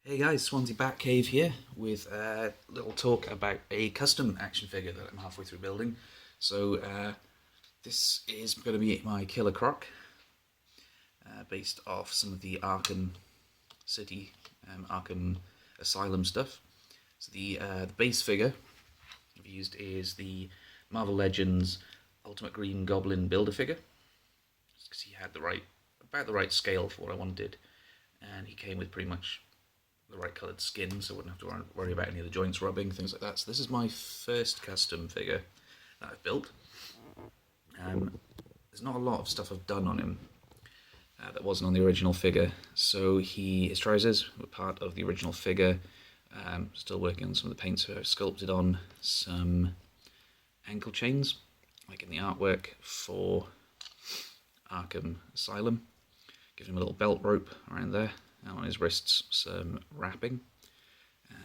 Hey guys, The-Batcave here with a little talk about a custom action figure that I'm halfway through building. This is going to be my killer croc, based off some of the Arkham City, Arkham Asylum stuff. So the base figure I've used is the Marvel Legends Ultimate Green Goblin Builder figure, because he had about the right scale for what I wanted, and he came with pretty much the right coloured skin, so I wouldn't have to worry about any of the joints rubbing, things like that. So this is my first custom figure that I've built. There's not a lot of stuff I've done on him that wasn't on the original figure. So his trousers were part of the original figure. Still working on some of the paints, so I've sculpted on some ankle chains, like in the artwork for Arkham Asylum. Give him a little belt rope around there. And on his wrists some wrapping,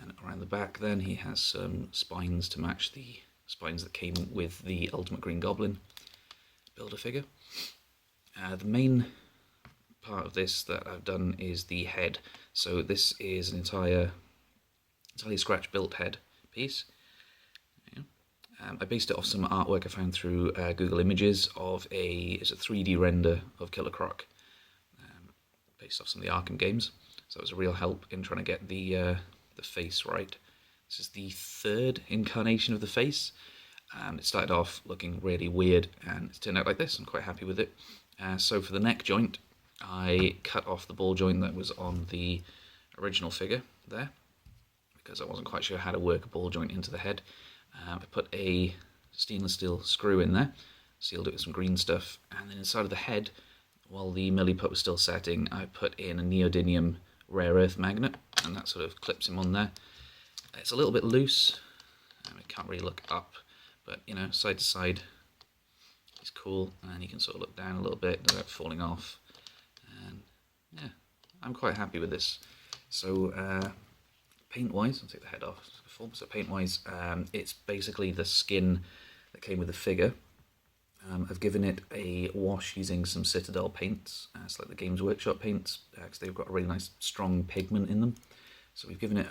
and around the back then he has some spines to match the spines that came with the Ultimate Green Goblin builder figure. The main part of this that I've done is the head. So this is an entirely scratch built head piece. I based it off some artwork I found through Google Images of it's a 3D render of Killer Croc, based off some of the Arkham games, so it was a real help in trying to get the face right. This is the third incarnation of the face, and it started off looking really weird, and it's turned out like this. I'm quite happy with it. So for the neck joint, I cut off the ball joint that was on the original figure there, because I wasn't quite sure how to work a ball joint into the head. I put a stainless steel screw in there, sealed it with some green stuff, and then inside of the head, while the milliput was still setting, I put in a neodymium rare earth magnet, and that sort of clips him on there. It's a little bit loose, it can't really look up, but you know, side to side, it's cool, and you can sort of look down a little bit without falling off. And yeah, I'm quite happy with this. So paint-wise, I'll take the head off. So paint-wise, it's basically the skin that came with the figure. I've given it a wash using some Citadel paints, it's like the Games Workshop paints, because they've got a really nice strong pigment in them. So we've given it,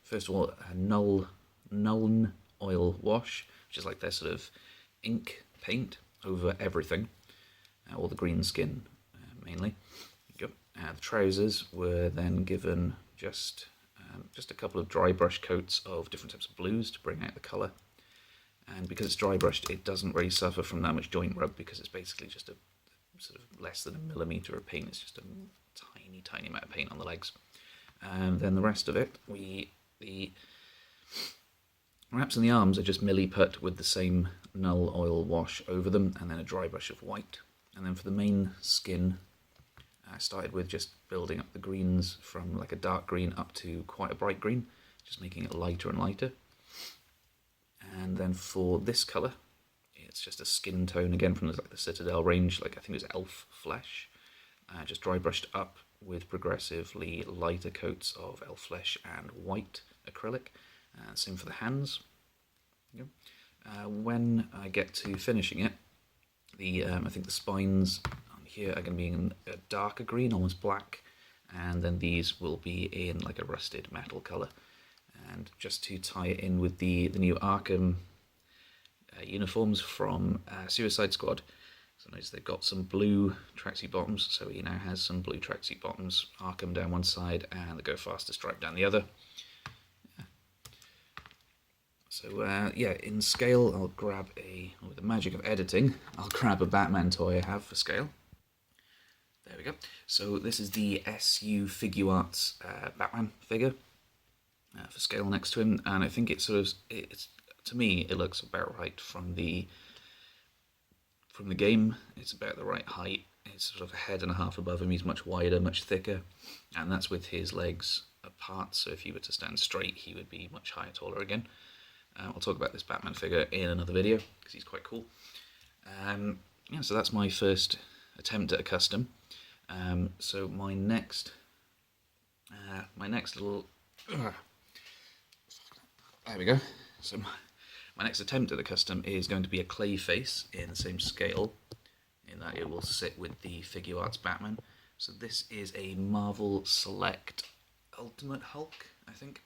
first of all, a Nuln oil wash, which is like their sort of ink paint over everything, all the green skin mainly. There you go. The trousers were then given just a couple of dry brush coats of different types of blues to bring out the colour. And because it's dry brushed, it doesn't really suffer from that much joint rub, because it's basically just a sort of less than a millimetre of paint. It's just a tiny amount of paint on the legs. And then the rest of it, the wraps and the arms are just milliput with the same Null oil wash over them, and then a dry brush of white. And then for the main skin, I started with just building up the greens from like a dark green up to quite a bright green, just making it lighter and lighter. And then for this colour, it's just a skin tone again from the Citadel range, like I think it was elf flesh, just dry brushed up with progressively lighter coats of elf flesh and white acrylic. Same for the hands. When I get to finishing it, I think the spines on here are going to be in a darker green, almost black, and then these will be in like a rusted metal colour. And just to tie it in with the new Arkham uniforms from Suicide Squad, so notice they've got some blue tracksuit bottoms, so he now has some blue tracksuit bottoms, Arkham down one side and the Go Faster stripe down the other. Yeah. So yeah, in scale, I'll grab with the magic of editing, I'll grab a Batman toy I have for scale. There we go. So this is the SU Figuarts Batman figure. For scale next to him, and I think it's to me it looks about right from the game. It's about the right height. It's sort of a head and a half above him. He's much wider, much thicker, and that's with his legs apart. So if he were to stand straight, he would be much higher, taller again. I'll talk about this Batman figure in another video because he's quite cool. Yeah, so that's my first attempt at a custom. So my next little. There we go. So my next attempt at the custom is going to be a clayface in the same scale, in that it will sit with the Figuarts Batman. So this is a Marvel Select Ultimate Hulk, I think.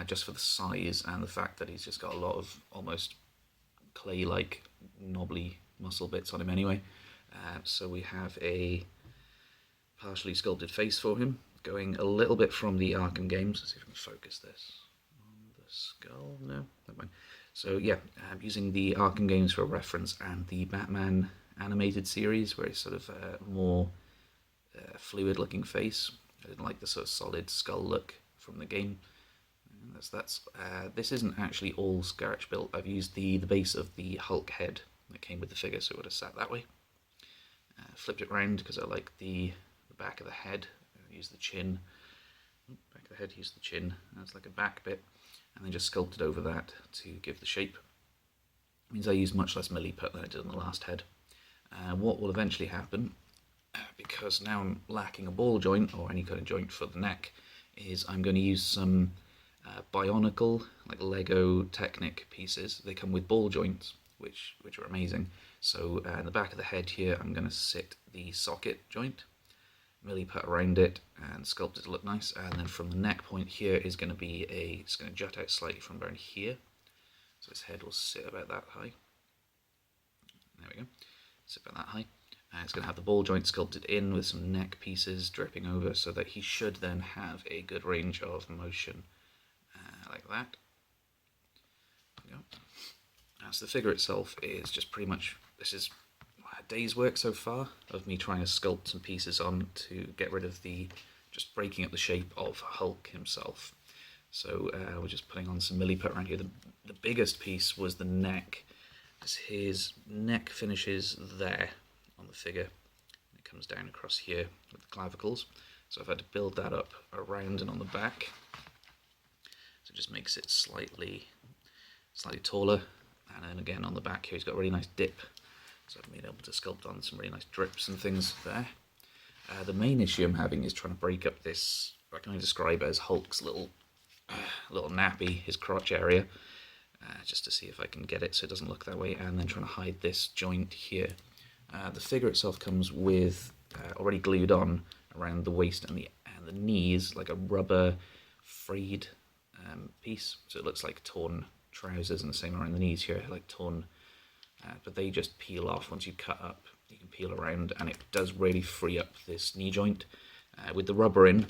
Just for the size and the fact that he's just got a lot of almost clay-like knobbly muscle bits on him anyway. So we have a partially sculpted face for him, going a little bit from the Arkham games. Let's see if I can focus this on the skull. No, never mind. So yeah, using the Arkham games for a reference, and the Batman animated series, where it's sort of a more fluid-looking face. I didn't like the sort of solid skull look from the game. This isn't actually all scratch built. I've used the base of the Hulk head that came with the figure, so it would have sat that way. Flipped it round because I like the back of the head. Use the chin. Back of the head, use the chin. That's like a back bit, and then just sculpted over that to give the shape. It means I use much less milliput than I did on the last head. What will eventually happen, because now I'm lacking a ball joint or any kind of joint for the neck, is I'm going to use some Bionicle, like Lego Technic pieces. They come with ball joints, which are amazing. So in the back of the head here, I'm going to sit the socket joint, milliput around it, and sculpt it to look nice. And then from the neck point here is going to be it's going to jut out slightly from around here. So his head will sit about that high. There we go. Sit about that high. And it's going to have the ball joint sculpted in with some neck pieces dripping over, so that he should then have a good range of motion. Like that. There we go. So the figure itself is just pretty much, this is a day's work so far of me trying to sculpt some pieces on to get rid of just breaking up the shape of Hulk himself. So we're just putting on some milliput around here. The biggest piece was the neck, because his neck finishes there on the figure. It comes down across here with the clavicles. So I've had to build that up around and on the back. So it just makes it slightly taller, and then again on the back here he's got a really nice dip, so I've been able to sculpt on some really nice drips and things there. The main issue I'm having is trying to break up this, I can only describe it as Hulk's little nappy, his crotch area, just to see if I can get it so it doesn't look that way, and then trying to hide this joint here. The figure itself comes with already glued on around the waist and the knees, like a rubber frayed piece, so it looks like torn trousers, and the same around the knees here, like torn, but they just peel off once you cut up. You can peel around, and it does really free up this knee joint. With the rubber in,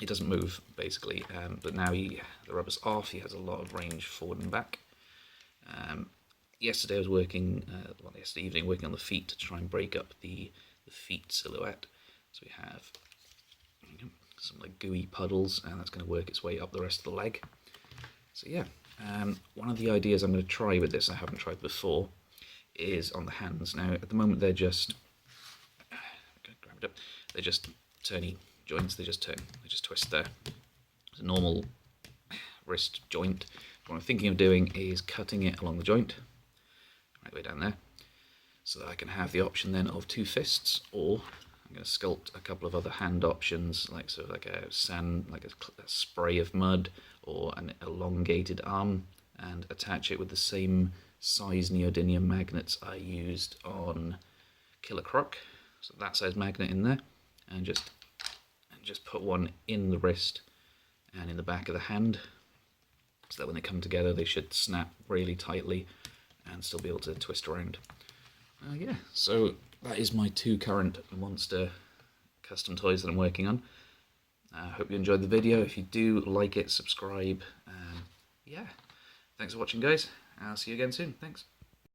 it doesn't move basically, but now the rubber's off, he has a lot of range forward and back. Yesterday I was working, yesterday evening, working on the feet to try and break up the feet silhouette. So we have some like gooey puddles, and that's going to work its way up the rest of the leg. So yeah, one of the ideas I'm going to try with this, I haven't tried before, is on the hands. Now at the moment they're just, they're just turny joints, they just turn, they just twist there. It's a normal wrist joint. What I'm thinking of doing is cutting it along the joint, right way down there, so that I can have the option then of two fists, or I'm going to sculpt a couple of other hand options, like sort of like a spray of mud, or an elongated arm, and attach it with the same size neodymium magnets I used on Killer Croc. So that size magnet in there, and just put one in the wrist and in the back of the hand, so that when they come together they should snap really tightly and still be able to twist around. Yeah, so that is my two current monster custom toys that I'm working on. I hope you enjoyed the video. If you do, like it, subscribe. Yeah, thanks for watching guys. I'll see you again soon. Thanks.